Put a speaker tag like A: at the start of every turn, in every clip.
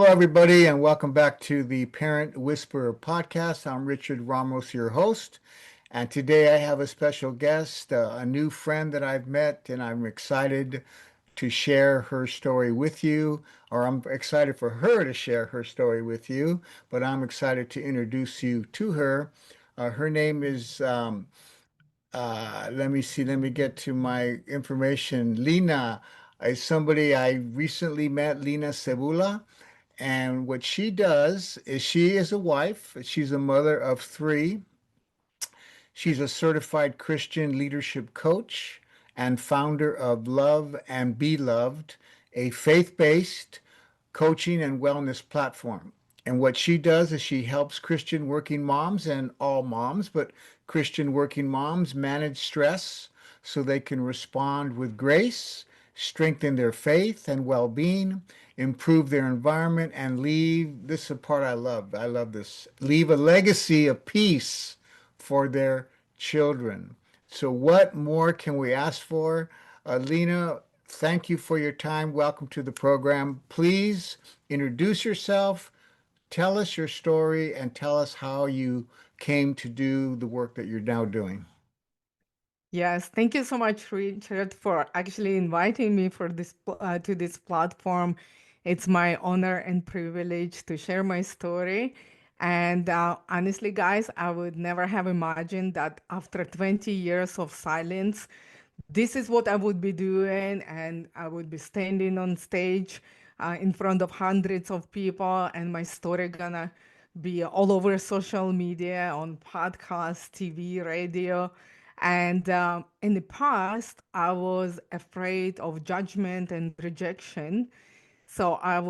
A: Hello, everybody, and welcome back to the Parent Whisperer podcast. I'm Richard Ramos, your host, and today I have a special guest, a new friend that I've met, and I'm excited to share her story with you, or I'm excited for her to share her story with you, but I'm excited to introduce you to her. Her name is, let me see, let me get to my information. Lena is somebody I recently met, Lena Cebula. And what she does is she is a wife, she's a mother of three. She's a certified Christian leadership coach and founder of Love and Be Loved, a faith-based coaching and wellness platform. And what she does is she helps Christian working moms and all moms, but Christian working moms manage stress so they can respond with grace, strengthen their faith and well being, improve their environment, and leave this is a part I love. I love this leave a legacy of peace for their children. So, what more can we ask for? Lena, thank you for your time. Welcome to the program. Please introduce yourself, tell us your story, and tell us how you came to do the work that you're now doing.
B: Yes, thank you so much, Richard, for actually inviting me for to this platform. It's my honor and privilege to share my story. And honestly, guys, I would never have imagined that after 20 years of silence, this is what I would be doing, and I would be standing on stage in front of hundreds of people, and my story gonna be all over social media, on podcasts, TV, radio. And in the past, I was afraid of judgment and rejection. So I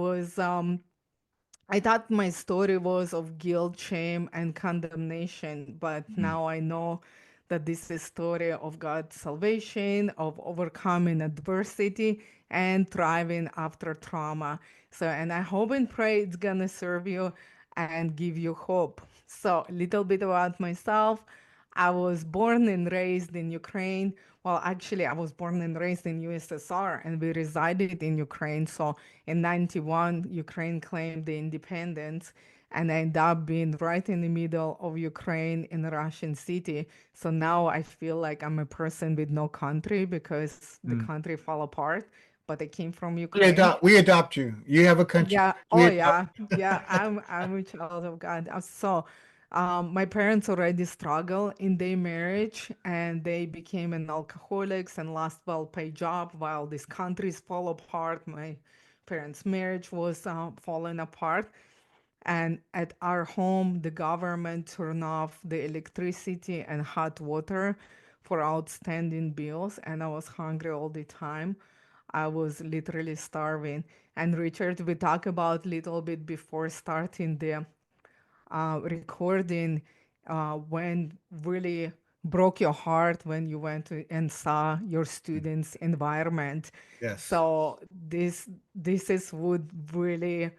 B: thought my story was of guilt, shame, and condemnation, but
A: Mm.
B: now I know that this is a story of God's salvation, of overcoming adversity, and thriving after trauma. So, and I hope and pray it's gonna serve you and give you hope. So, a little bit about myself. I was born and raised in Ukraine. Well, actually, I was born and raised in USSR, and we resided in Ukraine. So in 91, Ukraine claimed the independence, and I ended up being right in the middle of Ukraine in a Russian city. So now I feel like I'm a person with no country because the
A: Mm.
B: country fell apart, but I came from
A: We
B: Ukraine.
A: adopt, we adopt you. You have a country.
B: Yeah.
A: We
B: Oh,
A: adopt.
B: yeah. Yeah. I'm a child of God. My parents already struggled in their marriage, and they became an alcoholics and lost well-paid job while these countries fall apart. My parents' marriage was falling apart. And at our home, the government turned off the electricity and hot water for outstanding bills, and I was hungry all the time. I was literally starving. And Richard, we talked about little bit before starting the recording when really broke your heart when you went and saw your students' environment.
A: Yes.
B: So this is would really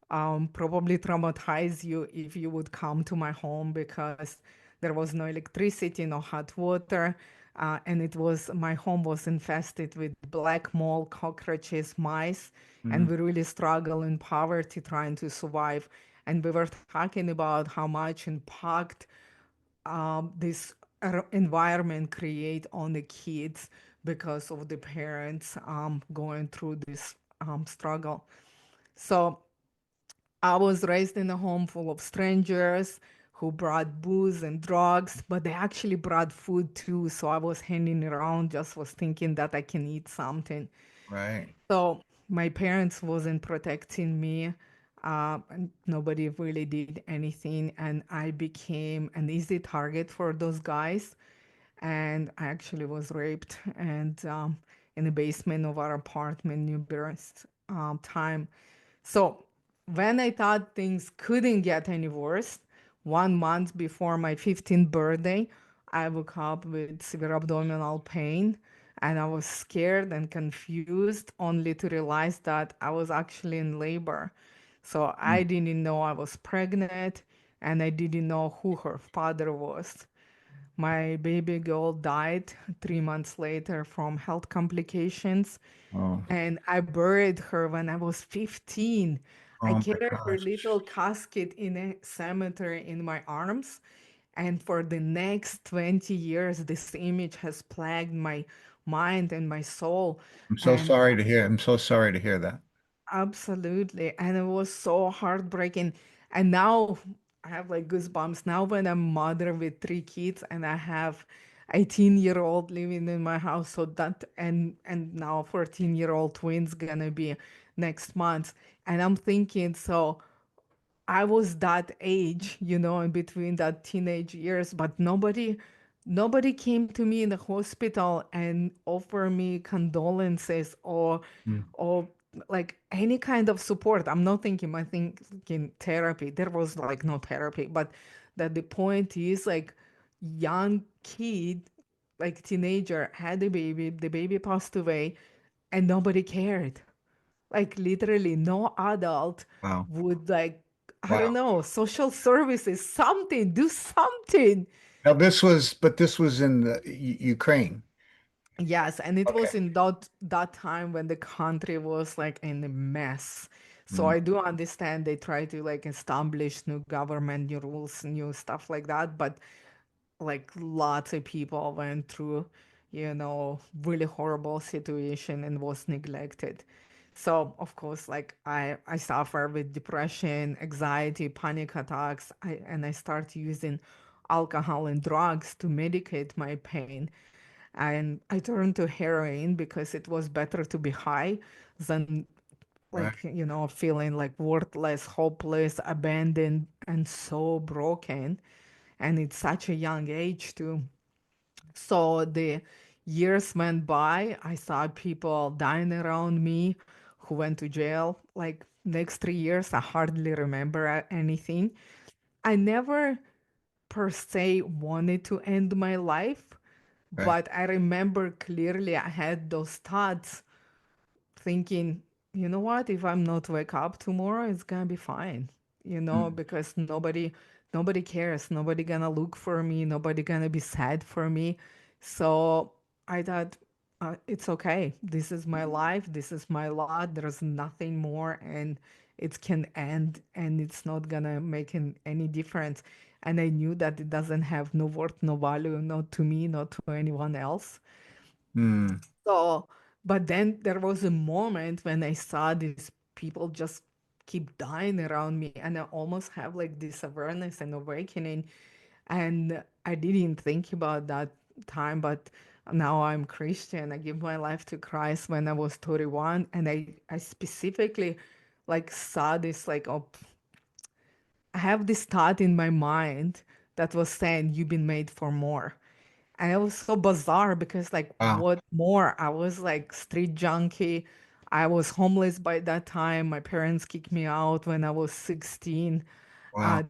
B: probably traumatize you if you would come to my home because there was no electricity, no hot water, and my home was infested with black mold, cockroaches, mice, and
A: Mm.
B: we really struggle in poverty trying to survive. And we were talking about how much impact this environment create on the kids because of the parents going through this struggle. So I was raised in a home full of strangers who brought booze and drugs, but they actually brought food too. So I was hanging around, just was thinking that I can eat something.
A: Right.
B: So my parents wasn't protecting me. And nobody really did anything, and I became an easy target for those guys. And I actually was raped and in the basement of our apartment numerous time. So when I thought things couldn't get any worse, 1 month before my 15th birthday, I woke up with severe abdominal pain, and I was scared and confused only to realize that I was actually in labor. So I
A: Mm.
B: didn't know I was pregnant, and I didn't know who her father was. My baby girl died 3 months later from health complications,
A: Oh.
B: and I buried her when I was 15. I
A: Oh my
B: carry her little
A: gosh.
B: casket in a cemetery in my arms. And for the next 20 years, this image has plagued my mind and my soul.
A: I'm so
B: And
A: sorry to hear. I'm so sorry to hear that.
B: absolutely. And it was so heartbreaking. And now I have like goosebumps. Now, when I'm mother with three kids and I have 18-year-old living in my house, so that and now 14-year-old twins gonna be next month. And I'm thinking, so I was that age, in between that teenage years, but nobody came to me in the hospital and offer me condolences
A: Mm,
B: or like any kind of support. I'm thinking therapy. There was like no therapy, but that the point is like young kid, like teenager had a baby, the baby passed away, and nobody cared. Like literally no adult
A: wow.
B: would like, I don't
A: Wow.
B: know, social services, something, do something.
A: Now but this was in the Ukraine.
B: Yes, and it
A: Okay.
B: was in that time when the country was like in a mess. So
A: Mm,
B: I do understand they try to like establish new government, new rules, new stuff like that, but like lots of people went through, really horrible situation and was neglected. So of course, like I suffer with depression, anxiety, panic attacks, and I start using alcohol and drugs to medicate my pain. And I turned to heroin because it was better to be high than
A: right.
B: like, feeling like worthless, hopeless, abandoned, and so broken. And it's such a young age too. So the years went by. I saw people dying around me who went to jail. Like next 3 years, I hardly remember anything. I never per se wanted to end my life,
A: Right.
B: but I remember clearly I had those thoughts thinking, you know what, if I'm not wake up tomorrow, it's gonna be fine,
A: Mm,
B: because nobody cares, nobody gonna look for me, nobody gonna be sad for me. So I thought, it's okay. This is my life. This is my lot. There's nothing more, and it can end, and it's not gonna make any difference. And I knew that it doesn't have no worth, no value, not to me, not to anyone else.
A: mm,
B: So, but then there was a moment when I saw these people just keep dying around me, and I almost have like this awareness and awakening. And I didn't think about that time, but now I'm Christian. I give my life to Christ when I was 31, and I specifically like saw this like, oh, I have this thought in my mind that was saying you've been made for more. And it was so bizarre because, like,
A: wow.
B: what more? I was like street junkie. I was homeless by that time. My parents kicked me out when I was 16.
A: Wow.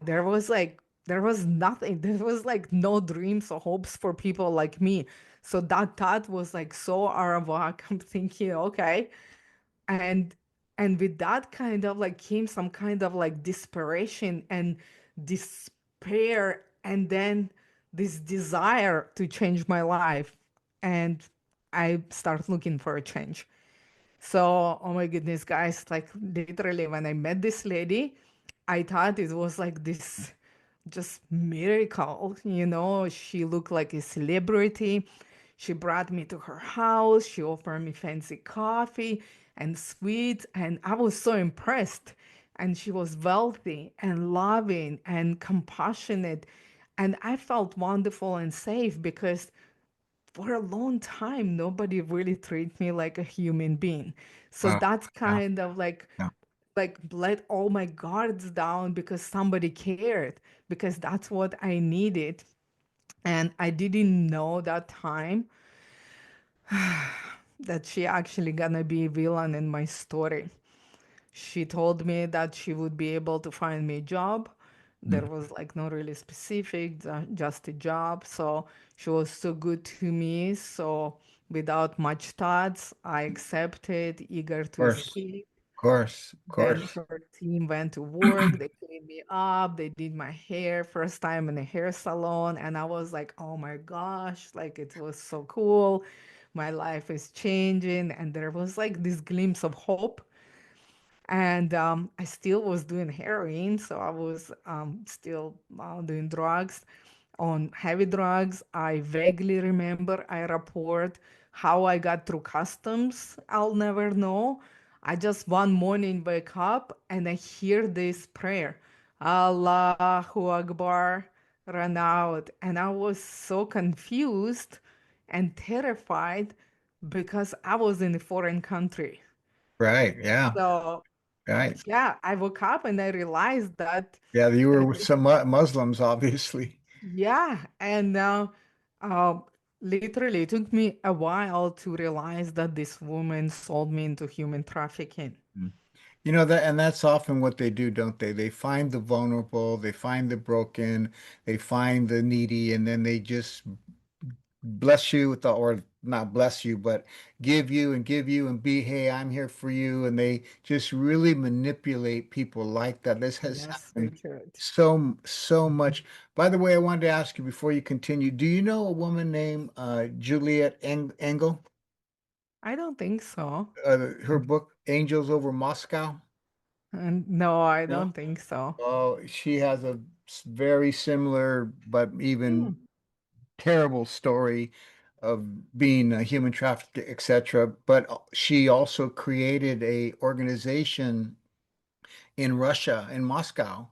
B: There was nothing. There was like no dreams or hopes for people like me. So that thought was like so Arawak. I'm thinking, okay, and and with that kind of like came some kind of like desperation and despair, and then this desire to change my life, and I start looking for a change. So, oh my goodness, guys, like literally when I met this lady, I thought it was like this just miracle, She looked like a celebrity. She brought me to her house. She offered me fancy coffee and sweets, and I was so impressed. And she was wealthy and loving and compassionate. And I felt wonderful and safe because for a long time nobody really treated me like a human being. So
A: Wow.
B: that's
A: Yeah.
B: kind of
A: Yeah.
B: like let all my guards down because somebody cared, because that's what I needed. And I didn't know that time that she actually gonna be a villain in my story. She told me that she would be able to find me a job. There
A: Mm.
B: was like not really specific, just a job. So she was so good to me. So without much thoughts, I accepted, eager
A: Of
B: to
A: course.
B: escape.
A: Of course. Of
B: Then
A: course.
B: her team went to work, they cleaned me up, they did my hair, first time in a hair salon. And I was like, oh my gosh, like it was so cool. My life is changing. And there was like this glimpse of hope. And I still was doing heroin, so I was still doing drugs, on heavy drugs. I vaguely remember I report how I got through customs. I'll never know. I just one morning wake up and I hear this prayer, Allahu Akbar, run out. And I was so confused and terrified because I was in a foreign country.
A: Right. Yeah.
B: So
A: Right.
B: yeah, I woke up and I realized that,
A: Yeah. You were with
B: uh,
A: some Muslims, obviously.
B: yeah, and uh, literally it took me a while to realize that this woman sold me into human trafficking.
A: Mm. You know that, and that's often what they do, don't they? They find the vulnerable, they find the broken, they find the needy, and then they just bless you with the, or not bless you, but give you and be, hey, I'm here for you. And they just really manipulate people like that. This has
B: Yes,
A: happened
B: Richard.
A: so much. By the way, I wanted to ask you before you continue, do you know a woman named Juliet Engel?
B: I don't think so.
A: Her book, Angels Over Moscow?
B: And no, I
A: No.
B: don't think so.
A: Oh, she has a very similar but
B: Hmm,
A: even terrible story of being a human trafficker, etc. But she also created a organization in Russia, in Moscow,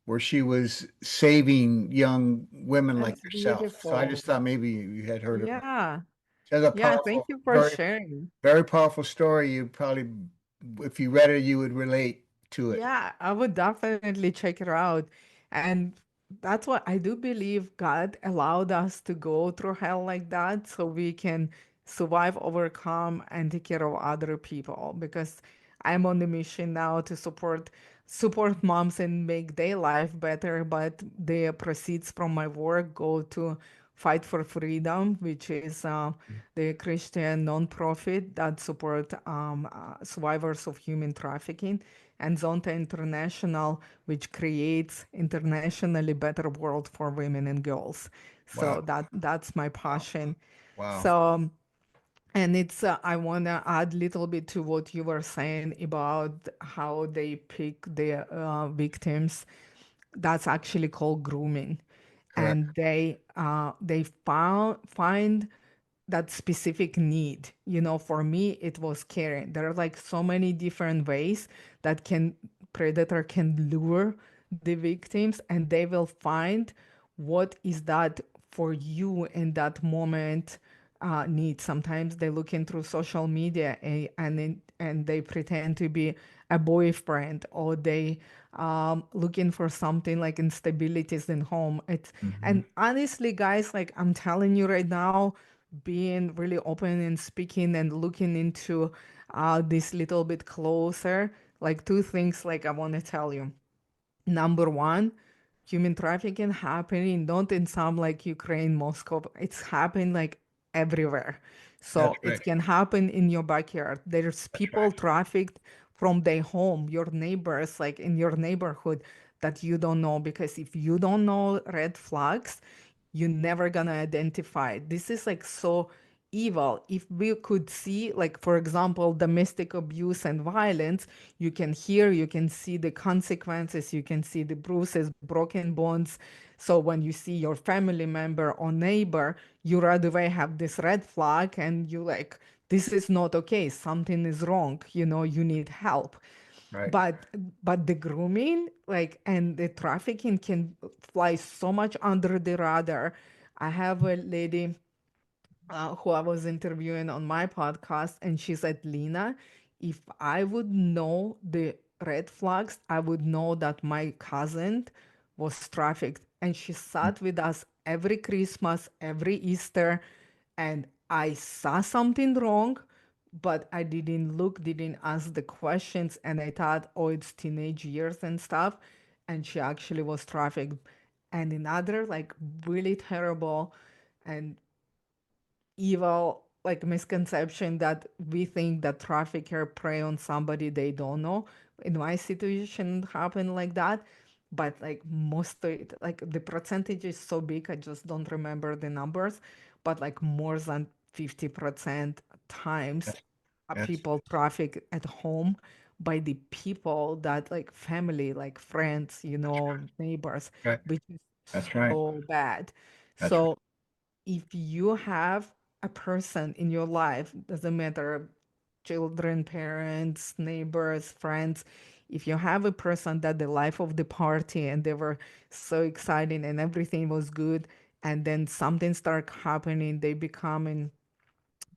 A: where she was saving young women like
B: that's
A: yourself. So I
B: beautiful.
A: just thought maybe you had heard of her.
B: Yeah.
A: She has a
B: Yeah, thank
A: powerful,
B: you for
A: very,
B: sharing.
A: very powerful story. You probably, if you read it, you would relate to it.
B: Yeah, I would definitely check it out. And that's what I do believe God allowed us to go through hell like that so we can survive, overcome, and take care of other people. Because I'm on the mission now to support moms and make their life better, but the proceeds from my work go to Fight for Freedom, which is the Christian nonprofit that support survivors of human trafficking, and Zonta International, which creates internationally better world for women and girls.
A: Wow.
B: So that's my
A: Wow.
B: passion.
A: Wow.
B: So and it's I want to add a little bit to what you were saying about how they pick their victims. That's actually called grooming,
A: Correct.
B: and they find that specific need. You know, for me, it was caring. There are like so many different ways that can predator can lure the victims, and they will find what is that for you in that moment need. Sometimes they look in through social media and they pretend to be a boyfriend, or they looking for something like instabilities in home.
A: Hmm.
B: And honestly, guys, like I'm telling you right now, being really open and speaking and looking into this little bit closer, like two things like I want to tell you. Number one, human trafficking happening not in some like Ukraine, Moscow. It's happening like everywhere.
A: That's
B: So it
A: right.
B: can happen in your backyard. There's
A: That's
B: people
A: right.
B: trafficked from their home, your neighbors, like in your neighborhood that you don't know. Because if you don't know red flags, you're never gonna identify it. This is like so evil. If we could see, like, for example, domestic abuse and violence, you can hear, you can see the consequences, you can see the bruises, broken bones. So when you see your family member or neighbor, you right away have this red flag and you like, this is not okay, something is wrong, you need help.
A: Right.
B: But the grooming, like, and the trafficking can fly so much under the radar. I have a lady who I was interviewing on my podcast, and she said, Lena, if I would know the red flags, I would know that my cousin was trafficked. And she sat with us every Christmas, every Easter, and I saw something wrong, but I didn't look, didn't ask the questions, and I thought, oh, it's teenage years and stuff. And she actually was trafficked. And another, like, really terrible and evil like misconception that we think that trafficker prey on somebody they don't know. In my situation it happened like that, but like most of it, like the percentage is so big, I just don't remember the numbers, but like more than 50% times
A: Yes. Yes.
B: people traffic at home by the people that like family, like friends, neighbors,
A: Right.
B: which is
A: That's right.
B: so bad.
A: That's right.
B: So if you have a person in your life, doesn't matter, children, parents, neighbors, friends, if you have a person that the life of the party and they were so exciting and everything was good, and then something start happening, they becoming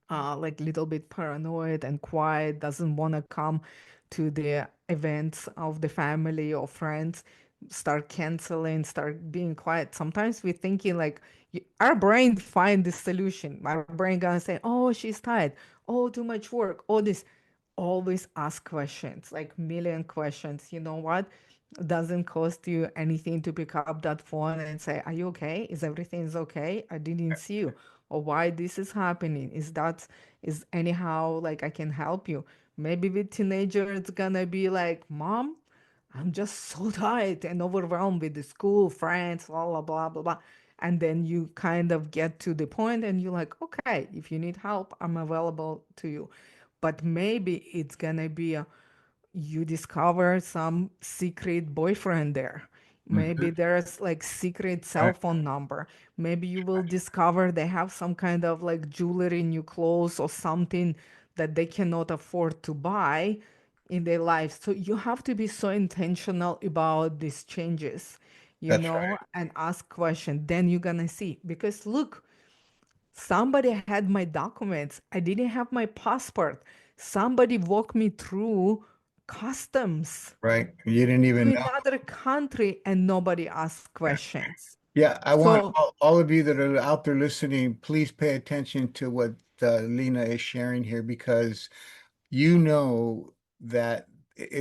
B: like little bit paranoid and quiet, doesn't want to come to the events of the family or friends, start canceling, start being quiet. Sometimes we're thinking like our brain find the solution. Our brain gonna say, "Oh, she's tired. Oh, too much work. All this." Always ask questions, like million questions. You know what? Doesn't cost you anything to pick up that phone and say, "Are you okay? Is everything's okay? I didn't see you." Or why this is happening? Is anyhow like I can help you? Maybe with teenager, it's gonna be like, "Mom, I'm just so tired and overwhelmed with the school, friends, blah, blah, blah, blah, blah." And then you kind of get to the point and you're like, okay, if you need help, I'm available to you. But maybe it's gonna be you discover some secret boyfriend there. Maybe
A: Mhm.
B: there's like secret cell
A: Right.
B: phone number. Maybe you will discover they have some kind of like jewelry, new clothes, or something that they cannot afford to buy in their lives. So you have to be so intentional about these changes,
A: That's right.
B: and ask questions. Then you're gonna see. Because look, somebody had my documents. I didn't have my passport. Somebody walked me through customs
A: Right. You didn't even
B: to
A: know.
B: another country and nobody asked questions.
A: Yeah, I want
B: So,
A: all of you that are out there listening, please pay attention to what Lena is sharing here because you know that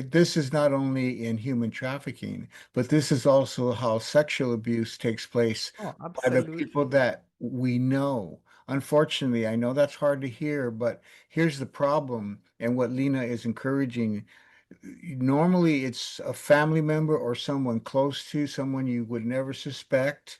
A: this is not only in human trafficking, but this is also how sexual abuse takes place
B: oh,
A: by the people
B: absolutely.
A: that we know. Unfortunately, I know that's hard to hear, but here's the problem and what Lena is encouraging. Normally, it's a family member or someone close to someone you would never suspect.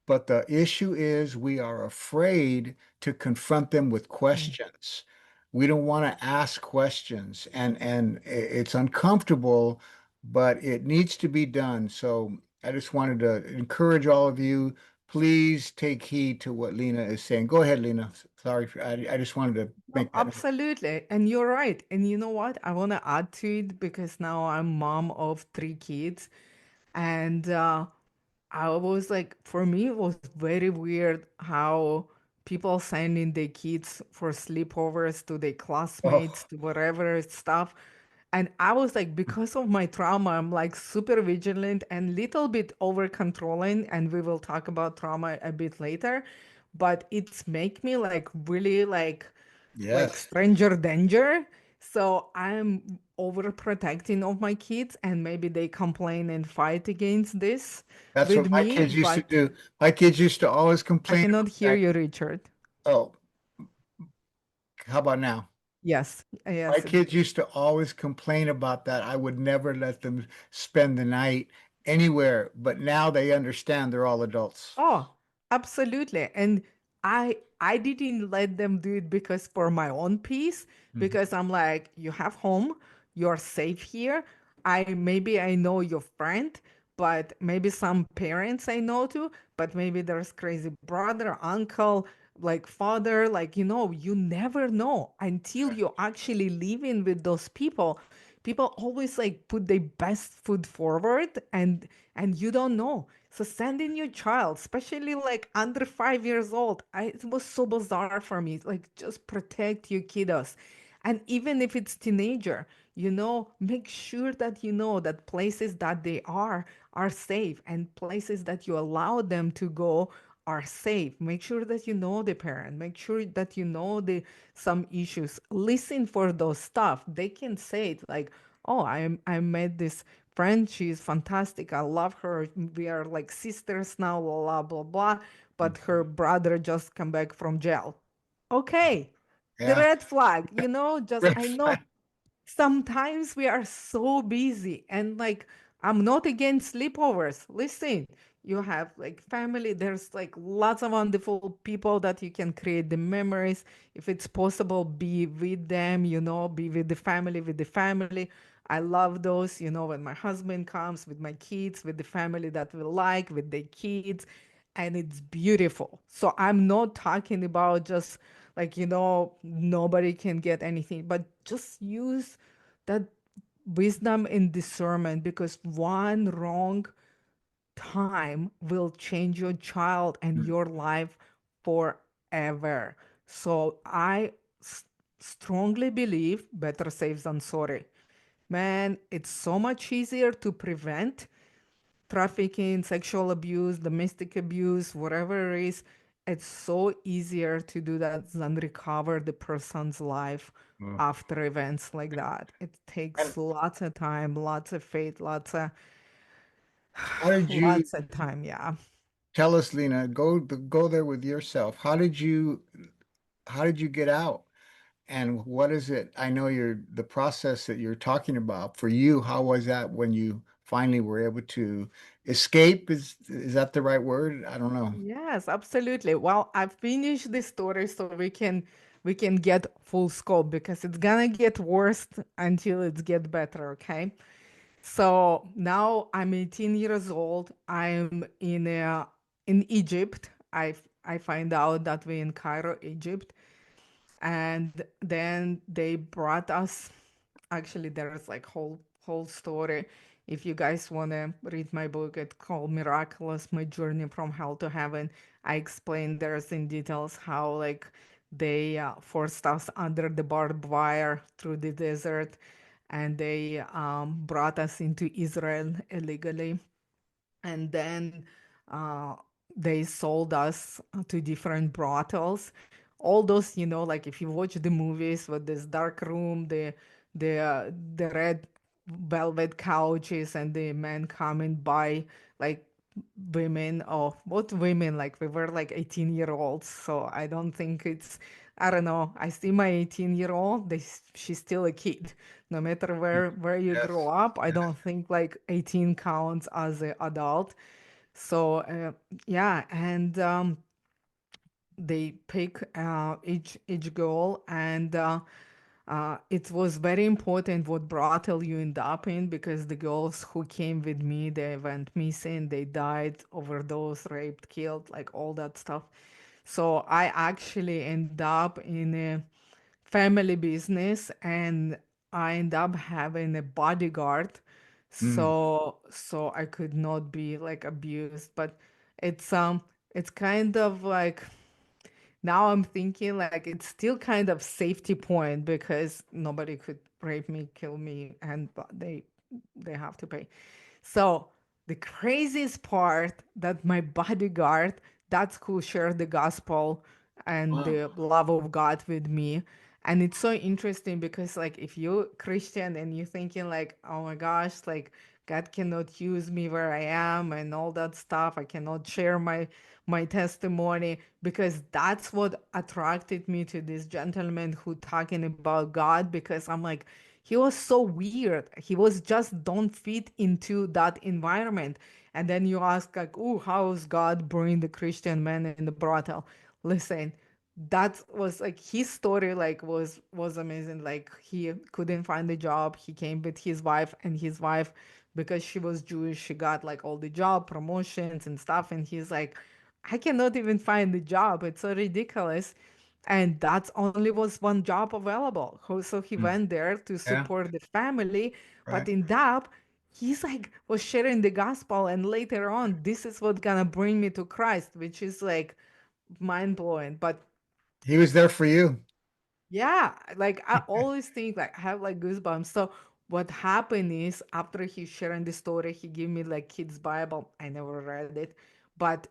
A: But the issue is we are afraid to confront them with
B: Mm.
A: questions. We don't want to ask questions and it's uncomfortable, but it needs to be done. So I just wanted to encourage all of you, please take heed to what Lena is saying. Go ahead, Lena. Sorry, I just wanted to
B: No,
A: make that.
B: absolutely. And you're right. And you know what? I want to add to it because now I'm mom of three kids. And I was like, for me, it was very weird how people sending their kids for sleepovers to their classmates,
A: Oh,
B: to whatever stuff. And I was like, because of my trauma, I'm like super vigilant and little bit over controlling. And we will talk about trauma a bit later. But it's make me like really like
A: yes.
B: stranger danger. So I'm overprotecting of my kids, and maybe they complain and fight against this
A: That's
B: with
A: what my
B: me,
A: kids used to
B: but
A: do. My kids used to always
B: I
A: complain
B: cannot
A: about
B: hear
A: that.
B: you, Richard.
A: Oh, how about now?
B: Yes,
A: My
B: yes.
A: kids used to always complain about that. I would never let them spend the night anywhere, but now they understand they're all adults.
B: Oh, absolutely. And I didn't let them do it because for my own peace,
A: Mhm.
B: because I'm like, you have home, you're safe here. I know your friend, but maybe some parents I know too, but maybe there's crazy brother, uncle, like father, like you never know until you're actually living with those people. People always like put their best foot forward, and you don't know. So sending your child, especially like under 5 years old, it was so bizarre for me. Like just protect your kiddos. And even if it's teenager, make sure that you know that places that they are safe, and places that you allow them to go are safe. Make sure that you know the parent. Make sure that you know the some issues. Listen for those stuff. They can say it like, "Oh, I met this friend. She's fantastic. I love her. We are like sisters now, blah, blah, blah. But her
A: Mhm.
B: brother just come back from jail." Okay. The
A: Yeah.
B: red flag, just
A: Red
B: I know
A: flag.
B: sometimes we are so busy and like I'm not against sleepovers. Listen, you have like family, there's like lots of wonderful people that you can create the memories. If it's possible, be with them, be with the family. I love those, when my husband comes with my kids, with the family that we like, with the kids, and it's beautiful. So I'm not talking about just like, nobody can get anything, but just use that wisdom and discernment, because one wrong time will change your child and
A: Mm.
B: your life forever. So I strongly believe better safe than sorry. Man, it's so much easier to prevent trafficking, sexual abuse, domestic abuse, whatever it is. It's so easier to do that than recover the person's life
A: Mm.
B: after events like that. It
A: And
B: takes lots of time, lots of faith,
A: how did you
B: lots of time. Yeah.
A: tell us, Lena? Go there with yourself. How did you get out? And what is it? I know the process that you're talking about for you. How was that when you finally were able to escape? Is that the right word? I don't know.
B: Yes, absolutely. Well, I finished the story so we can get full scope, because it's gonna get worse until it's get better, okay? So now I'm 18 years old. I'm in Egypt. I find out that we're in Cairo, Egypt, and then they brought us. Actually, there's like whole story. If you guys want to read my book, it's called Miraculous: My Journey from Hell to Heaven. I explain there's in details how like they forced us under the barbed wire through the desert, and they brought us into Israel illegally, and then uh, they sold us to different brothels. All those, like if you watch the movies with this dark room, the red velvet couches, and the men coming by, like women, oh, what women, like we were like 18-year-olds. So I don't think it's, I don't know, I see my 18-year-old, she's still a kid. No matter where you grow
A: Yes.
B: up, I
A: Yes.
B: don't think like 18 counts as an adult. So yeah, and they pick each girl, and it was very important what brothel you end up in, because the girls who came with me, they went missing, they died, overdose, raped, killed, like all that stuff. So I actually end up in a family business, and I end up having a bodyguard,
A: Mm.
B: so I could not be like abused. But it's kind of like, now I'm thinking like it's still kind of safety point, because nobody could rape me, kill me, and they have to pay. So the craziest part, that my bodyguard, that's who shared the gospel and
A: Wow.
B: the love of God with me. And it's so interesting, because like if you're Christian and you're thinking like, oh my gosh, like God cannot use me where I am and all that stuff. I cannot share my testimony, because that's what attracted me to this gentleman who talking about God, because I'm like, he was so weird. He was just don't fit into that environment. And then you ask like, oh, how's God bring the Christian man in the brothel? Listen, that was like his story, like was amazing. Like he couldn't find a job. He came with his wife, and his wife, because she was Jewish, she got like all the job promotions and stuff. And he's like, I cannot even find a job. It's so ridiculous. And that's only was one job available. So he
A: Mm.
B: went there to
A: Yeah.
B: support the family. But
A: Right.
B: in that, he's like was sharing the gospel. And later on, this is what gonna bring me to Christ, which is like mind blowing. But
A: He was there for you.
B: yeah, like I always think like I have like goosebumps. So what happened is after he sharing the story, he gave me like kids Bible. I never read it, but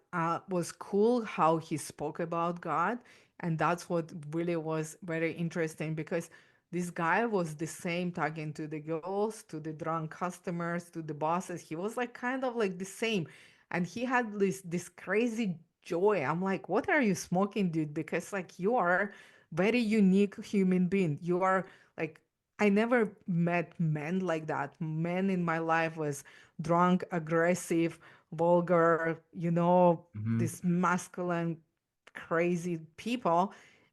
B: was cool how he spoke about God, and that's what really was very interesting, because this guy was the same talking to the girls, to the drunk customers, to the bosses. He was like kind of like the same, and he had this crazy joy. I'm like, what are you smoking, dude? Because like you are very unique human being. You are like, I never met men like that. Men in my life was drunk, aggressive, vulgar,
A: Hmm.
B: this masculine, crazy people.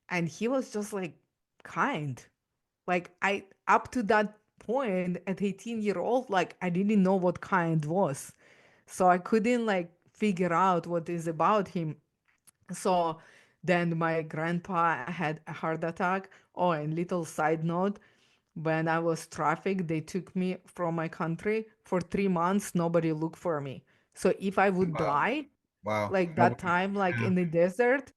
B: And he was just like kind. Like I up to that point at 18-year-old, like I didn't know what kind was. So I couldn't like figure out what is about him. So then my grandpa had a heart attack. Oh, and little side note, when I was trafficked, they took me from my country for 3 months. Nobody looked for me. So if I would
A: Wow.
B: die,
A: Wow.
B: like that
A: Nobody.
B: time, like
A: Yeah.
B: in the desert,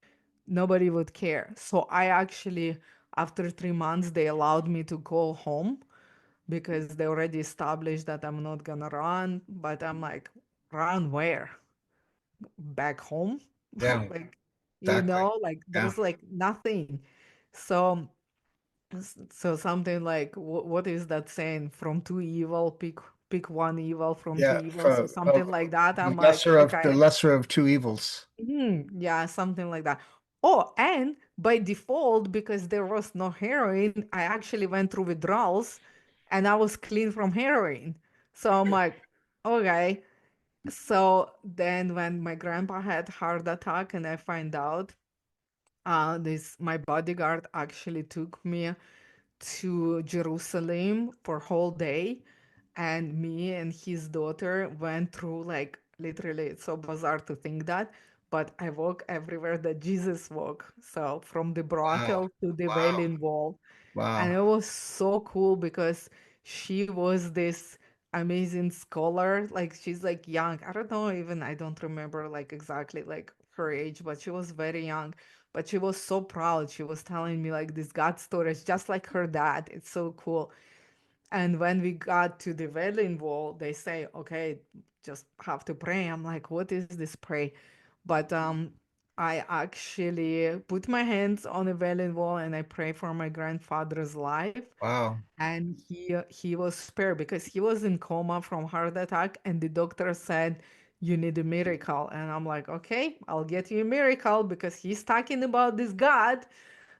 B: nobody would care. So I actually, after 3 months, they allowed me to go home because they already established that I'm not gonna run. But I'm like, run where? Back home?
A: Yeah.
B: Like,
A: Exactly.
B: like
A: Yeah.
B: there's like nothing. So so something like what is that saying? From two evil, pick one evil from two
A: Yeah.
B: evils, or something like that. I'm like,
A: The
B: okay,
A: lesser of two evils.
B: yeah, something like that. Oh, and by default, because there was no heroin, I actually went through withdrawals, and I was clean from heroin. So I'm like, okay. So then when my grandpa had heart attack and I find out, this my bodyguard actually took me to Jerusalem for whole day, and me and his daughter went through, like, literally it's so bizarre to think that, but I walk everywhere that Jesus walked. So from the
A: Wow.
B: brothel to the
A: Wow.
B: Wailing Wall, and
A: Wow.
B: it was so cool because she was this amazing scholar. Like she's like young. I don't know, even I don't remember like exactly like her age, but she was very young. But she was so proud. She was telling me like this God stories, just like her dad. It's so cool. And when we got to the Wailing Wall, they say, okay, just have to pray. I'm like, what is this pray? But I actually put my hands on the Wailing Wall and I pray for my grandfather's life.
A: Wow.
B: And he was spared because he was in coma from heart attack, and the doctor said, you need a miracle. And I'm like, okay, I'll get you a miracle because he's talking about this God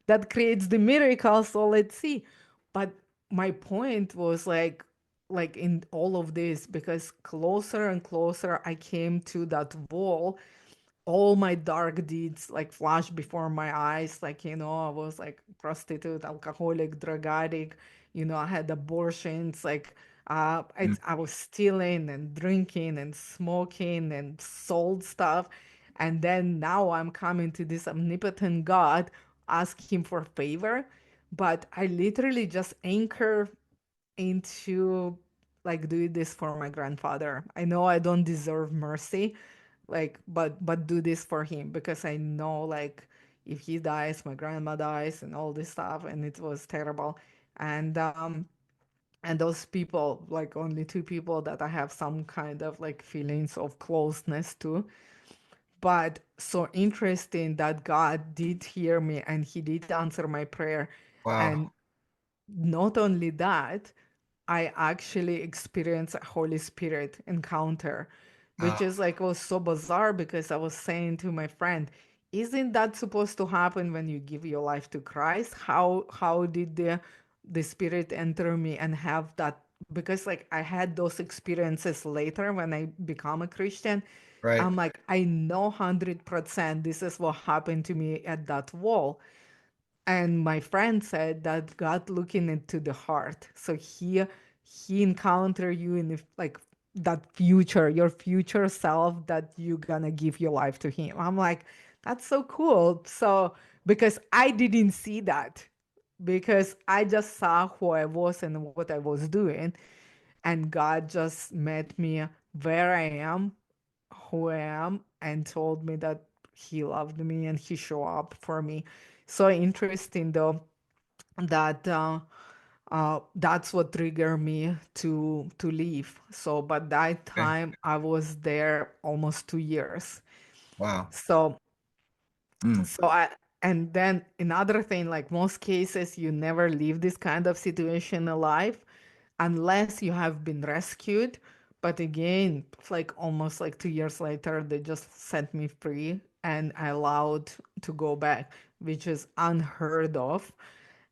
B: that creates the miracle. So let's see. But my point was like in all of this, because closer and closer I came to that wall, all my dark deeds like flashed before my eyes. Like, I was like prostitute, alcoholic, drug addict, I had abortions, like
A: Mm.
B: I was stealing and drinking and smoking and sold stuff. And then now I'm coming to this omnipotent God, ask him for favor. But I literally just anchor into like doing this for my grandfather. I know I don't deserve mercy, like, but do this for him because I know like if he dies, my grandma dies and all this stuff, and it was terrible. And and those people, like only two people that I have some kind of like feelings of closeness to. But so interesting that God did hear me and he did answer my prayer.
A: Wow.
B: And not only that, I actually experienced a Holy Spirit encounter, which
A: Wow.
B: is like was so bizarre because I was saying to my friend, isn't that supposed to happen when you give your life to Christ? How did the Spirit enter me and have that? Because like I had those experiences later when I become a Christian.
A: Right.
B: I'm like, I know 100% this is what happened to me at that wall. And my friend said that God looking into the heart. So he encounter you in the, like that future, your future self, that you're gonna give your life to him. I'm like, that's so cool. So because I didn't see that, because I just saw who I was and what I was doing, and God just met me where I am, who I am, and told me that he loved me and he showed up for me. So interesting though that that's what triggered me to leave. So, but that
A: Okay.
B: time I was there almost 2 years.
A: Wow.
B: So,
A: Mm.
B: so I and then another thing, like most cases, you never leave this kind of situation alive unless you have been rescued. But again, like almost like 2 years later, they just set me free and I allowed to go back, which is unheard of.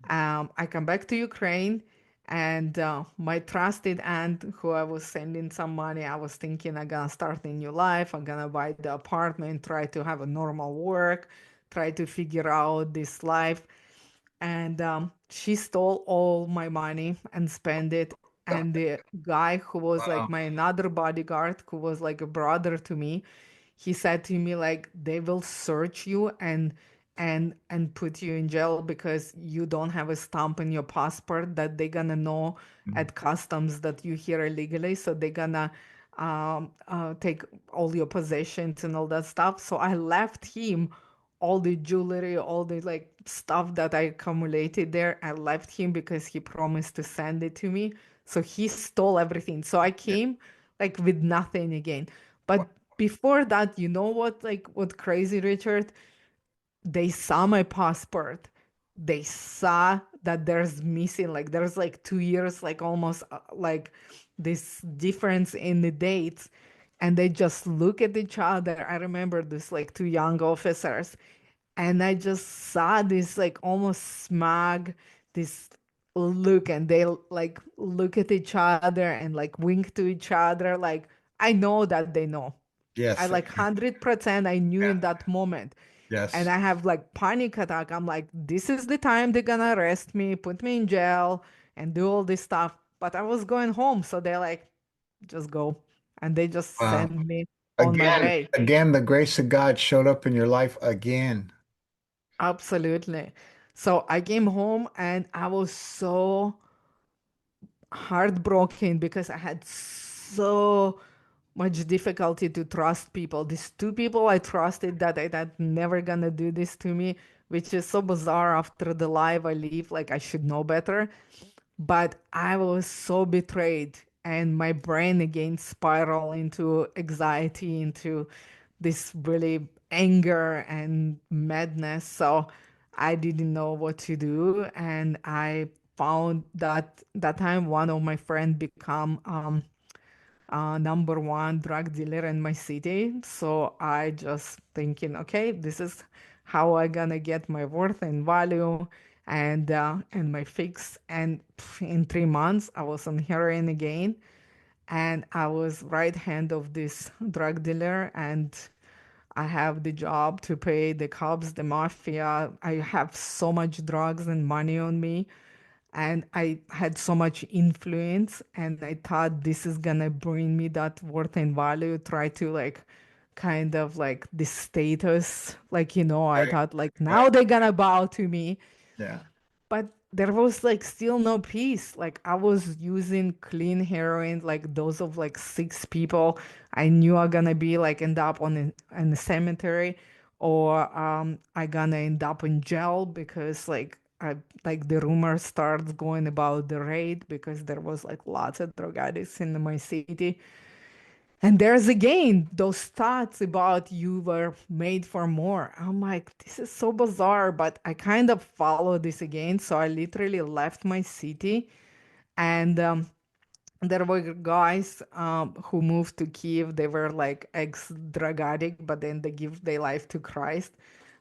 B: I come back to Ukraine, And my trusted aunt, who I was sending some money, I was thinking I'm gonna start a new life. I'm gonna buy the apartment, try to have a normal work, try to figure out this life. And she stole all my money and spent it. And the guy who was like
A: Wow.
B: my another bodyguard, who was like a brother to me, he said to me like they will search you and put you in jail because you don't have a stamp in your passport that they're gonna know
A: Mm.
B: at customs that you here illegally, so they're gonna take all your possessions and all that stuff. So I left him all the jewelry, all the like stuff that I accumulated there. I left him because he promised to send it to me. So he stole everything. So I
A: Yeah.
B: came like with nothing again.
A: Wow.
B: But before that, you know what, like what crazy, Richard? They saw my passport. They saw that there's missing, like there's like 2 years, like almost like this difference in the dates. And they just look at each other. I remember this like two young officers. And I just saw this like almost smug, this look, and they like look at each other and like wink to each other. Like I know that they know. I
A: Yes.
B: like 100% I knew
A: Yeah.
B: in that moment. And
A: Yes.
B: I have like panic attack. I'm like, this is the time they're gonna arrest me, put me in jail, and do all this stuff. But I was going home, so they're like, just go. And they just
A: Wow.
B: send me on my
A: Again,
B: way.
A: again, the grace of God showed up in your life again.
B: Absolutely. So I came home and I was so heartbroken because I had so much difficulty to trust people. These two people I trusted that I that never gonna do this to me, which is so bizarre after the life I live. Like I should know better. But I was so betrayed, and my brain again spiraled into anxiety, into this really anger and madness. So I didn't know what to do, and I found that that time one of my friends become number one drug dealer in my city. So I just thinking, okay, this is how I gonna get my worth and value and my fix. And in 3 months, I was on heroin again, and I was right hand of this drug dealer, and I have the job to pay the cops, the mafia. I have so much drugs and money on me, and I had so much influence, and I thought this is gonna bring me that worth and value, try to like kind of like the status, like I
A: Right.
B: thought like now
A: Right.
B: they're gonna bow to me.
A: Yeah.
B: But there was like still no peace. Like I was using clean heroin, like those of like six people. I knew I gonna be like end up in the cemetery, or I gonna end up in jail because like the rumor starts going about the raid because there was like lots of drug addicts in my city. And there's again those thoughts about you were made for more. I'm like, this is so bizarre, but I kind of follow this again. So I literally left my city, and there were guys who moved to Kiev. They were like ex-drug addict, but then they give their life to Christ,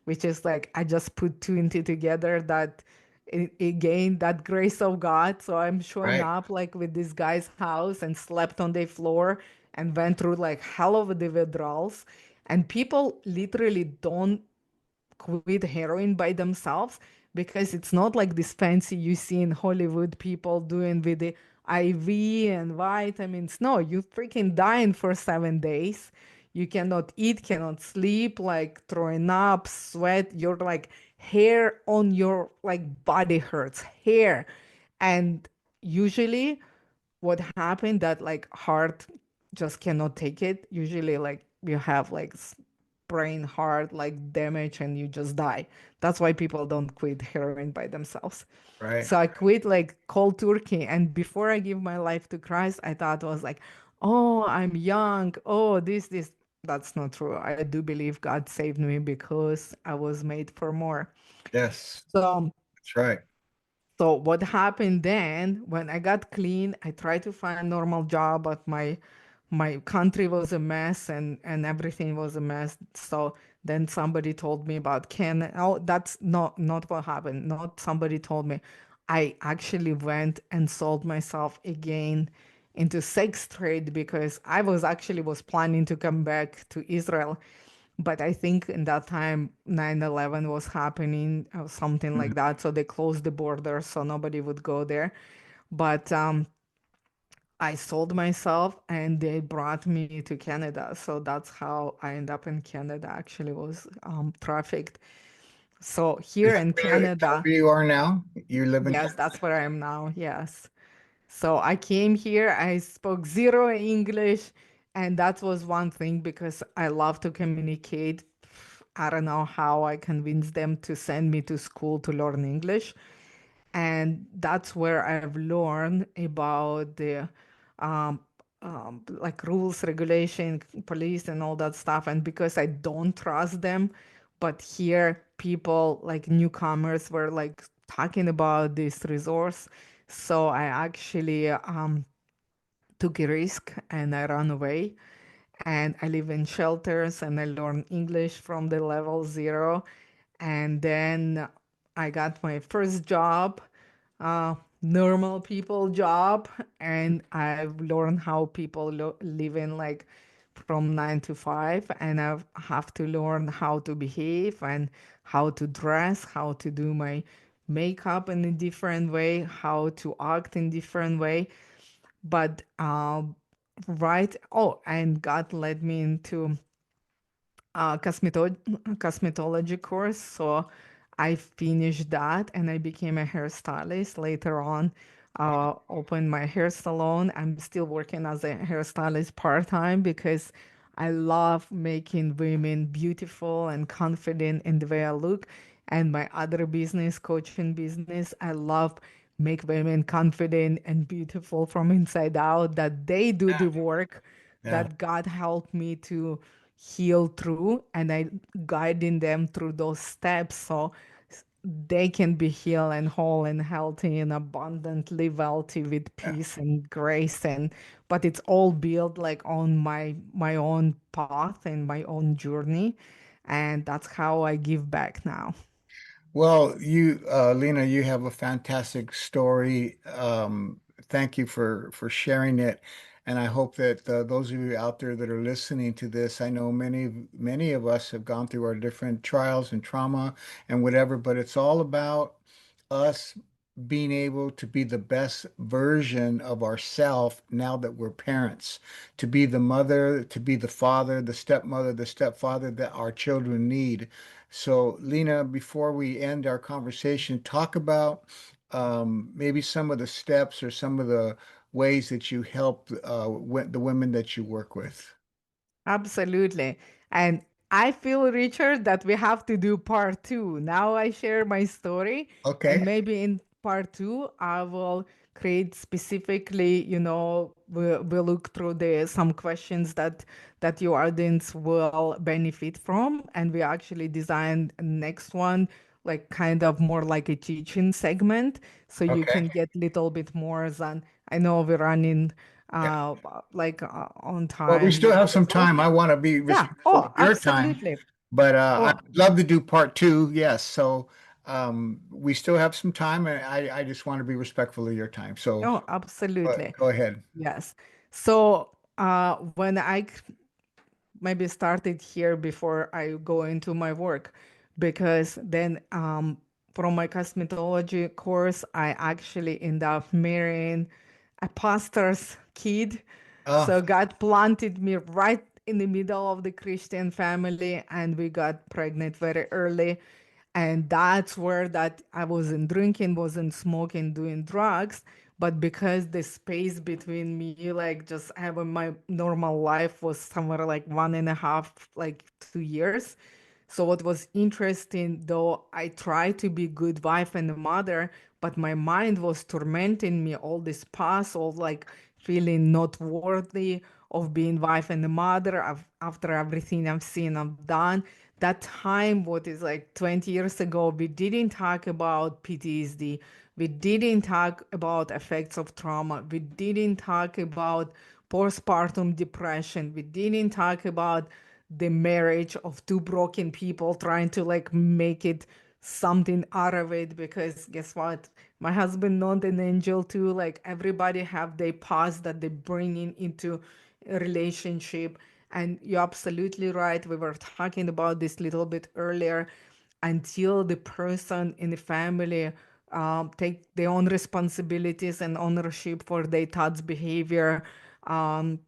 B: which is like I just put two and two together that again that grace of God. So I'm showing
A: Right.
B: up like with this guy's house and slept on their floor and went through like hell of the withdrawals. And people literally don't quit heroin by themselves because it's not like this fancy you see in Hollywood people doing with the IV and vitamins. No, you freaking dying for 7 days. You cannot eat, cannot sleep, like throwing up, sweat. Your like hair on your like body hurts, hair. And usually what happened that like heart just cannot take it. Usually like you have like brain heart like damage and you just die. That's why people don't quit heroin by themselves.
A: Right.
B: So I quit like cold turkey, and before I give my life to Christ I thought it was like, oh, I'm young, oh, this. That's not true. I do believe God saved me because I was made for more.
A: Yes.
B: So
A: That's right.
B: so what happened then when I got clean, I tried to find a normal job, but my country was a mess and everything was a mess. So then somebody told me about Ken. Oh, that's not what happened. Not somebody told me. I actually went and sold myself again into sex trade because I was planning to come back to Israel. But I think in that time 9/11 was happening or something
A: Mhm.
B: like that. So they closed the border so nobody would go there. But I sold myself and they brought me to Canada. So that's how I ended up in Canada, actually was trafficked. So
A: Is
B: here in
A: that
B: Canada,
A: where you are now? You live in
B: yes,
A: Canada?
B: that's where I am now. Yes. So I came here, I spoke zero English, and that was one thing because I love to communicate. I don't know how I convinced them to send me to school to learn English. And that's where I've learned about the um, like rules, regulation, police, and all that stuff. And because I don't trust them, but here people like newcomers were like talking about this resource, so I actually took a risk and I ran away. And I live in shelters and I learn English from the level zero. And then I got my first job, uh, normal people job, and I've learned how people live in like from 9 to 5, and I have to learn how to behave and how to dress, how to do my makeup in a different way, how to act in different way. But right, oh, and God led me into cosmetology course. So I finished that and I became a hairstylist. Later on, opened my hair salon. I'm still working as a hairstylist part-time because I love making women beautiful and confident in the way I look. And my other business, coaching business, I love make women confident and beautiful from inside out, that they do
A: Yeah.
B: the work
A: Yeah.
B: that God helped me to heal through, and I guiding them through those steps so they can be healed and whole and healthy and abundantly wealthy with
A: Yeah.
B: peace and grace. And but it's all built like on my own path and my own journey, and that's how I give back now.
A: Well, Lena, you have a fantastic story. Thank you for sharing it, and I hope that those of you out there that are listening to this, I know many of us have gone through our different trials and trauma and whatever, but it's all about us being able to be the best version of ourself now that we're parents, to be the mother, to be the father, the stepmother, the stepfather that our children need. So, Lena, before we end our conversation, talk about maybe some of the steps or some of the ways that you help the women that you work with.
B: Absolutely. And I feel, Richard, that we have to do part two. Now I share my story,
A: Okay.
B: and maybe in part two, I will create specifically, we'll look through the some questions that your audience will benefit from. And we actually designed a next one, like kind of more like a teaching segment. So you
A: Okay.
B: can get little bit more than I know we're running
A: Yeah.
B: on
A: Well, we
B: time
A: still
B: now
A: have some
B: as well.
A: time. I want to be
B: Yeah.
A: respectful
B: Oh,
A: of your time,
B: absolutely.
A: but I
B: Oh,
A: would love to do part two. Yes. So we still have some time, and I just want to be respectful of your time. So
B: oh, absolutely.
A: go ahead.
B: Yes. So when maybe started here before I go into my work, because then from my cosmetology course, I actually end up marrying a pastor's kid.
A: Oh,
B: So God planted me right in the middle of the Christian family, and we got pregnant very early. And that's where that I wasn't drinking, wasn't smoking, doing drugs. But because the space between me, like just having my normal life was somewhere like 1.5, like 2 years. So what was interesting, though, I tried to be good wife and a mother, but my mind was tormenting me all this past of like feeling not worthy of being wife and a mother after everything I've seen, I've done. That time, what is like 20 years ago, we didn't talk about PTSD. We didn't talk about effects of trauma. We didn't talk about postpartum depression. We didn't talk about the marriage of two broken people trying to like make it something out of it, because guess what? My husband not an angel too. Like everybody have their past that they bring in into a relationship. And you're absolutely right. We were talking about this little bit earlier. Until the person in the family take their own responsibilities and ownership for their thoughts, behavior, um,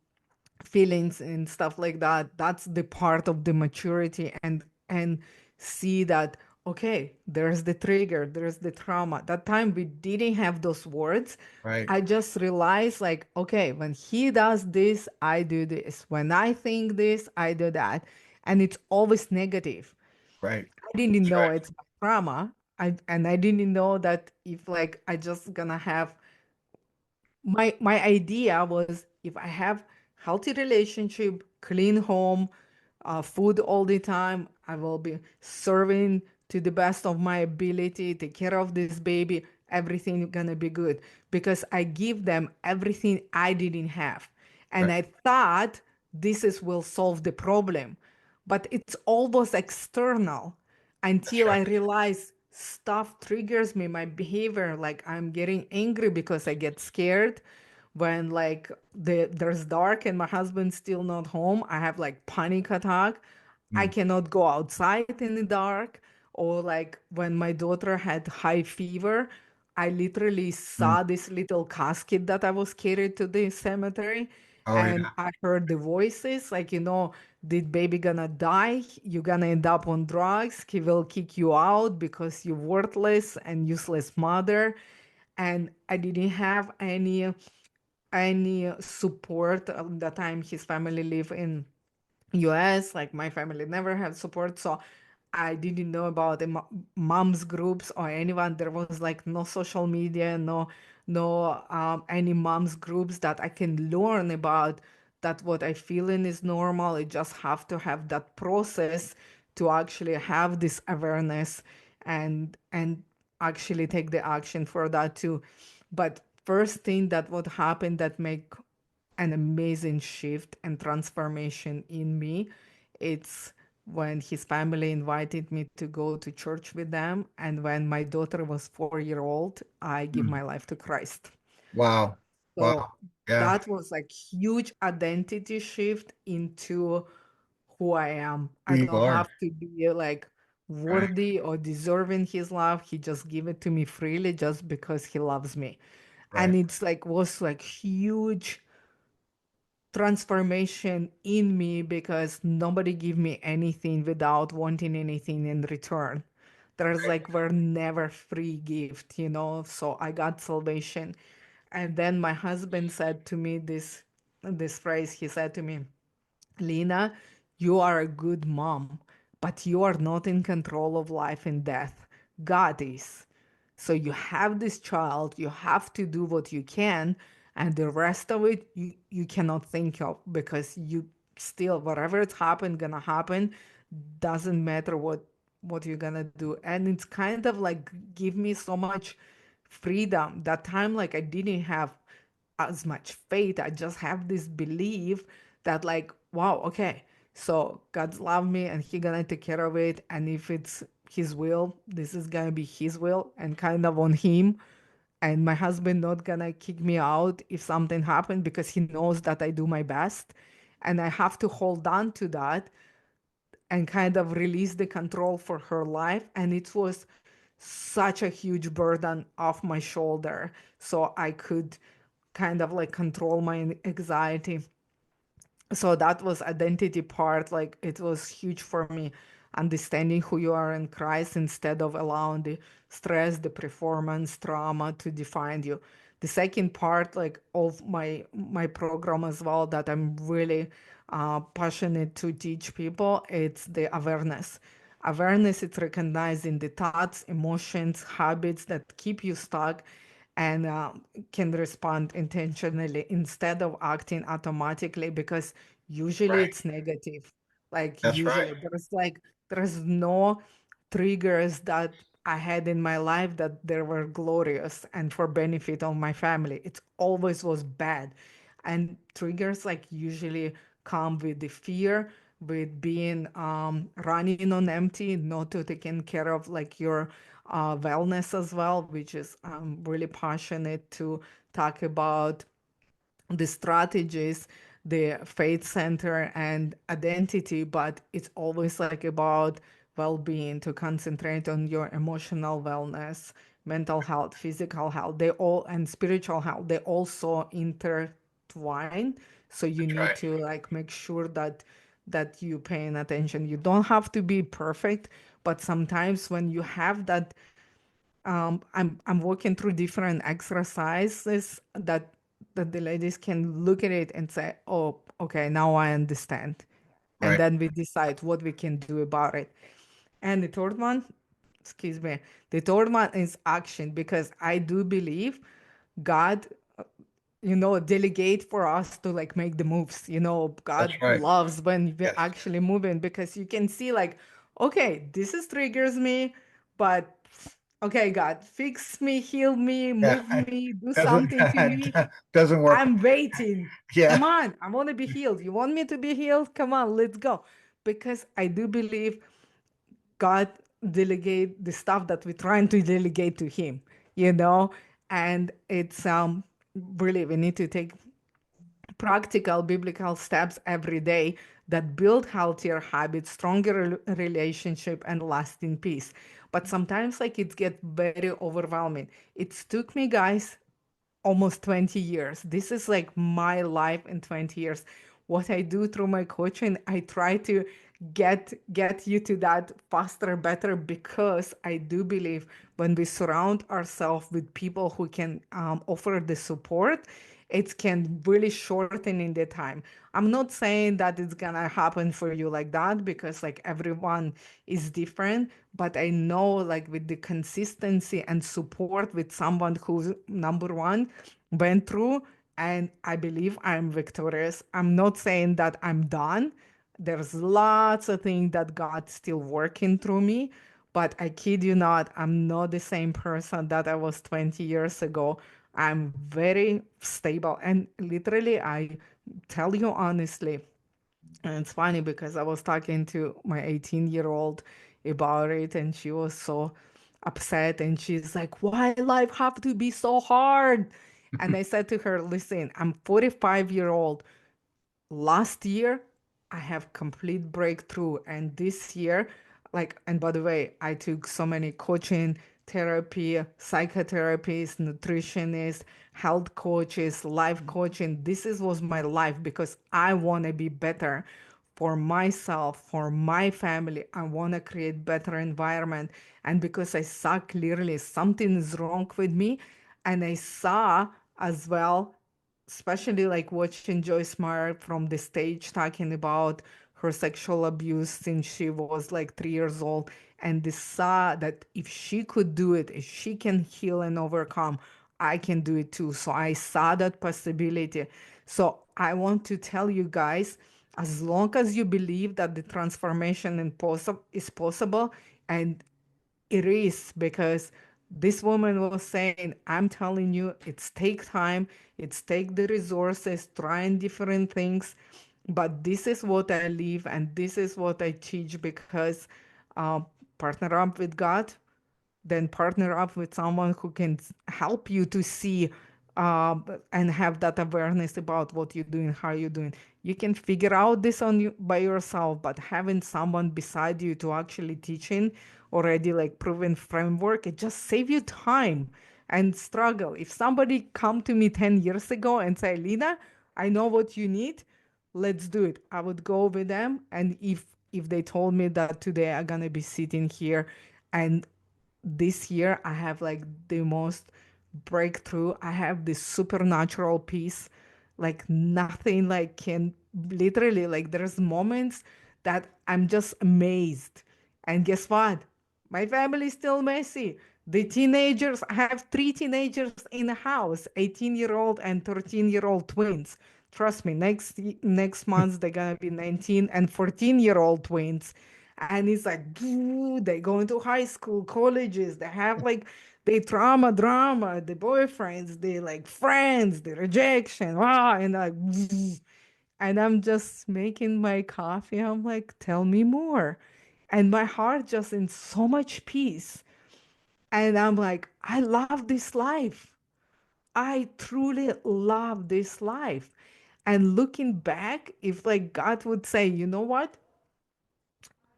B: feelings and stuff like that, that's the part of the maturity. And see that, okay, there's the trigger, there's the trauma. That time we didn't have those words.
A: Right.
B: I just realized, like, okay, when he does this, I do this. When I think this, I do that. And it's always negative.
A: Right.
B: I didn't
A: That's
B: know
A: right.
B: it's trauma. I didn't know that if like I just gonna have my idea was, if I have healthy relationship, clean home, food all the time, I will be serving to the best of my ability, take care of this baby, everything gonna be good, because I give them everything I didn't have. And
A: Right.
B: I thought this is will solve the problem, but it's almost external,
A: That's
B: until
A: right.
B: I realize stuff triggers me, my behavior. Like I'm getting angry because I get scared when like there's dark and my husband's still not home. I have like panic attack. I
A: Mm.
B: cannot go outside in the dark. Or like when my daughter had high fever, I literally
A: Mm.
B: saw this little casket that I was carried to the cemetery,
A: Oh
B: and
A: yeah.
B: I heard the voices like, did baby gonna die? You gonna end up on drugs? He will kick you out because you're worthless and useless mother. And I didn't have any support at the time. His family live in US. Like my family never had support, so I didn't know about the moms groups or anyone. There was like no social media, no any moms groups that I can learn about, that what I feeling is normal. I just have to have that process to actually have this awareness, and actually take the action for that too. But first thing that would happen that make an amazing shift and transformation in me, it's when his family invited me to go to church with them, and when my daughter was 4 year old, I give
A: Mm.
B: my life to Christ.
A: Wow.
B: So
A: Wow. Yeah.
B: that was like huge identity shift into who I am.
A: Who
B: I
A: you
B: don't
A: are.
B: have to be like
A: Right.
B: worthy or deserving his love. He just give it to me freely just because he loves me.
A: Right.
B: And it's like was like huge transformation in me, because nobody give me anything without wanting anything in return. There's like were never free gift. So I got salvation. And then my husband said to me this phrase. He said to me, Lena, you are a good mom, but you are not in control of life and death. God is. So you have this child, you have to do what you can, and the rest of it you cannot think of, because you still, whatever it's happened, gonna happen, doesn't matter what you're gonna do. And it's kind of like give me so much freedom. That time, like I didn't have as much faith. I just have this belief that like, wow, okay, so God's love me and he gonna take care of it. And if it's his will, this is gonna be his will and kind of on him. And my husband not gonna kick me out if something happened, because he knows that I do my best. And I have to hold on to that and kind of release the control for her life. And it was such a huge burden off my shoulder, so I could kind of like control my anxiety. So that was identity part. Like it was huge for me, understanding who you are in Christ instead of allowing the stress, the performance trauma to define you. The second part, like of my program as well, that I'm really passionate to teach people, it's the awareness. It's recognizing the thoughts, emotions, habits that keep you stuck, and can respond intentionally instead of acting automatically, because usually
A: Right.
B: it's negative. Like
A: That's right.
B: usually there's no triggers that I had in my life that they were glorious and for benefit of my family. It always was bad. And triggers like usually come with the fear, with being running on empty, not to taking care of like your wellness as well, which is really passionate to talk about the strategies, the faith center and identity, but it's always like about well-being, to concentrate on your emotional wellness, mental health, physical health, they all, and spiritual health, they also intertwine. So you
A: That's
B: need
A: right.
B: to like make sure that you paying attention. You don't have to be perfect, but sometimes when you have that, I'm working through different exercises that the ladies can look at it and say, "Oh, okay, now I understand," and
A: Right.
B: then we decide what we can do about it. And the third one, excuse me, the third one is action, because I do believe God, delegate for us to like make the moves.
A: That's
B: God
A: right.
B: loves when we're
A: Yes.
B: actually moving, because you can see like, okay, this is triggers me, but okay, God, fix me, heal me,
A: Yeah.
B: move me, do
A: Doesn't
B: something to me.
A: doesn't work.
B: I'm waiting.
A: Yeah.
B: Come on, I want to be healed. You want me to be healed? Come on, let's go. Because I do believe God delegate the stuff that we're trying to delegate to Him, you know? And it's really, we need to take practical biblical steps every day that build healthier habits, stronger relationship, and lasting peace. But sometimes like it gets very overwhelming. It took me, guys, almost 20 years. This is like my life in 20 years. What I do through my coaching, I try to get you to that faster, better, because I do believe when we surround ourselves with people who can offer the support, it can really shorten in the time. I'm not saying that it's gonna happen for you like that, because like everyone is different, but I know like with the consistency and support with someone who's number one went through, and I believe I'm victorious. I'm not saying that I'm done. There's lots of things that God's still working through me, but I kid you not, I'm not the same person that I was 20 years ago. I'm very stable. And literally, I tell you honestly, and it's funny because I was talking to my 18-year-old about it, and she was so upset. And she's like, "Why life have to be so hard?" And I said to her, "Listen, I'm 45-year-old. Last year I have complete breakthrough, and this year, like, and by the way, I took so many coaching, therapy, psychotherapists, nutritionists, health coaches, life coaching. Was my life, because I want to be better for myself, for my family. I want to create better environment. And because I saw clearly something is wrong with me, and I saw as well, especially like watching Joyce Meyer from the stage talking about her sexual abuse since she was like 3 years old, and they saw that if she could do it, if she can heal and overcome, I can do it too. So I saw that possibility. So I want to tell you guys, as long as you believe that the transformation is possible, and it is, because this woman was saying, I'm telling you, it's take time, it's take the resources, trying different things, but this is what I live and this is what I teach, because uh, partner up with God, then partner up with someone who can help you to see uh, and have that awareness about what you're doing, how you're doing. You can figure out this on you by yourself, but having someone beside you to actually teaching already like proven framework, it just save you time and struggle. If somebody come to me 10 years ago and say, Lena, I know what you need, let's do it, I would go with them. And if they told me that today I'm gonna be sitting here, and this year I have like the most breakthrough. I have this supernatural peace, like nothing like can literally, like there's moments that I'm just amazed. And guess what? My family is still messy. The teenagers, I have three teenagers in the house, 18-year-old and 13-year-old twins. Trust me, next month they're gonna be 19 and 14-year-old twins. And it's like, they go into high school, colleges, they have like the drama, the boyfriends, the like friends, the rejection, and like, And I'm just making my coffee. I'm like, tell me more. And my heart just in so much peace. And I'm like, I love this life. I truly love this life. And looking back, if like God would say, you know what?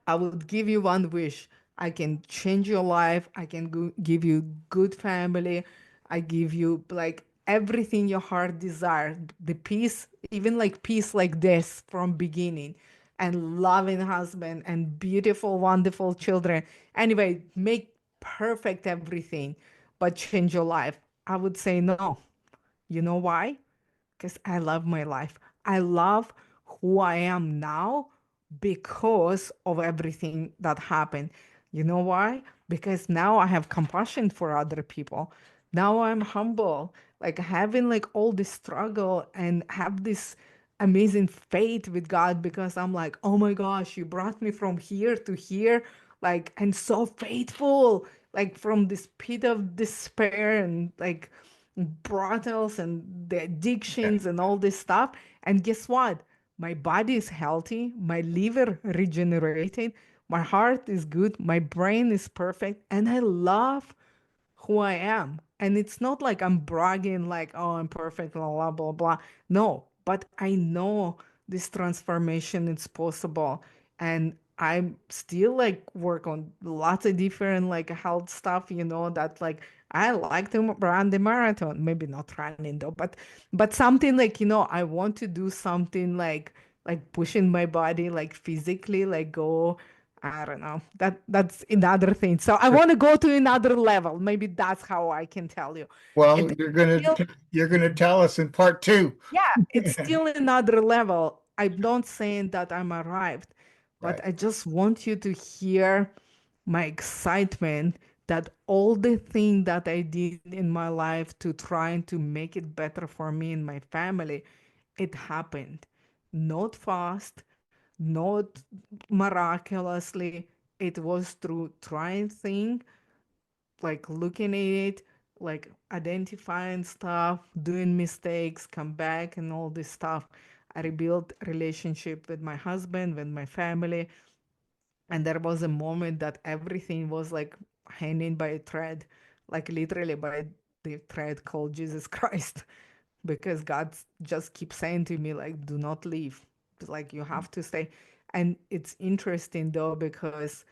B: I would give you one wish. I can change your life. I can give you good family. I give you like everything your heart desired. The peace, even like peace like this from beginning, and loving husband and beautiful, wonderful children. Anyway, make perfect everything, but change your life. I would say no. You know why? Because I love my life. I love who I am now because of everything that happened. You know why? Because now I have compassion for other people. Now I'm humble, like having like all this struggle and have this amazing faith with God because I'm like, oh my gosh, you brought me from here to here, like, and so faithful, like from this pit of despair and like brothels and the
A: Yeah.
B: addictions and all this stuff. And guess what? My body is healthy, my liver regenerated, my heart is good, my brain is perfect, and I love who I am. And it's not like I'm bragging like, oh, I'm perfect, blah, blah, blah, blah. No, but I know this transformation is possible. And I'm still like work on lots of different like health stuff, that like I like to run the marathon. Maybe not running though, but something like, I want to do something like pushing my body like physically, like go I don't know. That's another thing. So I want to go to another level. Maybe that's how I can tell you.
A: Well,
B: And still,
A: you're gonna tell us in part two.
B: yeah, it's still another level. I'm not saying that I'm arrived, but
A: Right.
B: I just want you to hear my excitement that all the thing that I did in my life to trying to make it better for me and my family, it happened. Not fast, not miraculously. It was through trying things, like looking at it, like identifying stuff, doing mistakes, come back and all this stuff. I rebuilt relationship with my husband, with my family, and there was a moment that everything was like hanging by a thread, like literally by the thread called Jesus Christ, because God just keeps saying to me like, do not leave. It's like you have to stay. And it's interesting though, because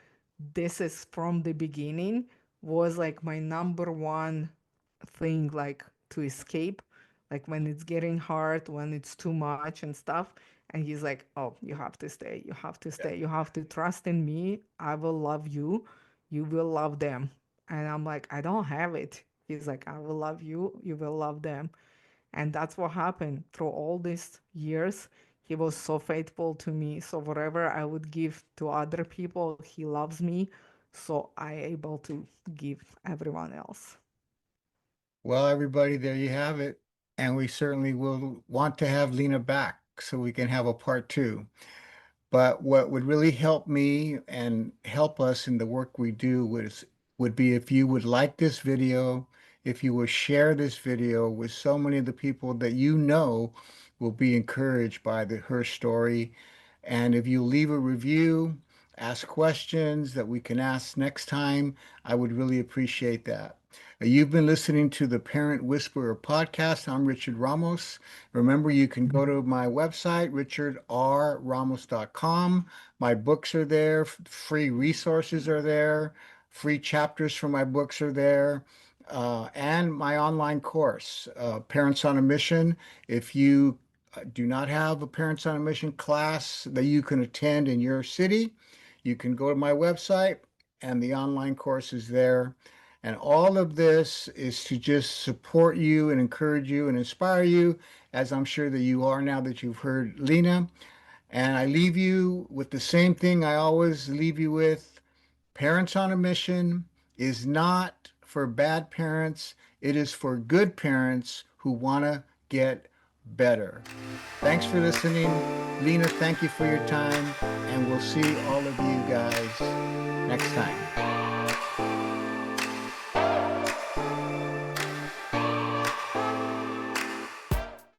B: this is from the beginning was like my number one thing, like to escape, like when it's getting hard, when it's too much and stuff. And he's like, oh, you have to stay, you have to stay, you have to trust in me. I will love you, you will love them. And I'm like, I don't have it. He's like, I will love you, you will love them. And that's what happened through all these years. He was so faithful to me. So whatever I would give to other people, he loves me. So I able to give everyone else.
A: Well, everybody, there you have it. And we certainly will want to have Lena back so we can have a part two. But what would really help me and help us in the work we do would be if you would like this video, if you would share this video with so many of the people that you know will be encouraged by her story. And if you leave a review, ask questions that we can ask next time, I would really appreciate that. You've been listening to the Parent Whisperer podcast. I'm Richard Ramos. Remember, you can go to my website, richardrramos.com. My books are there, free resources are there, free chapters from my books are there, and my online course, Parents on a Mission. If you do not have a Parents on a Mission class that you can attend in your city, you can go to my website and the online course is there. And all of this is to just support you and encourage you and inspire you, as I'm sure that you are now that you've heard Lena. And I leave you with the same thing I always leave you with. Parents on a Mission is not for bad parents. It is for good parents who want to get better. Thanks for listening. Lena, thank you for your time. And we'll see all of you guys next time.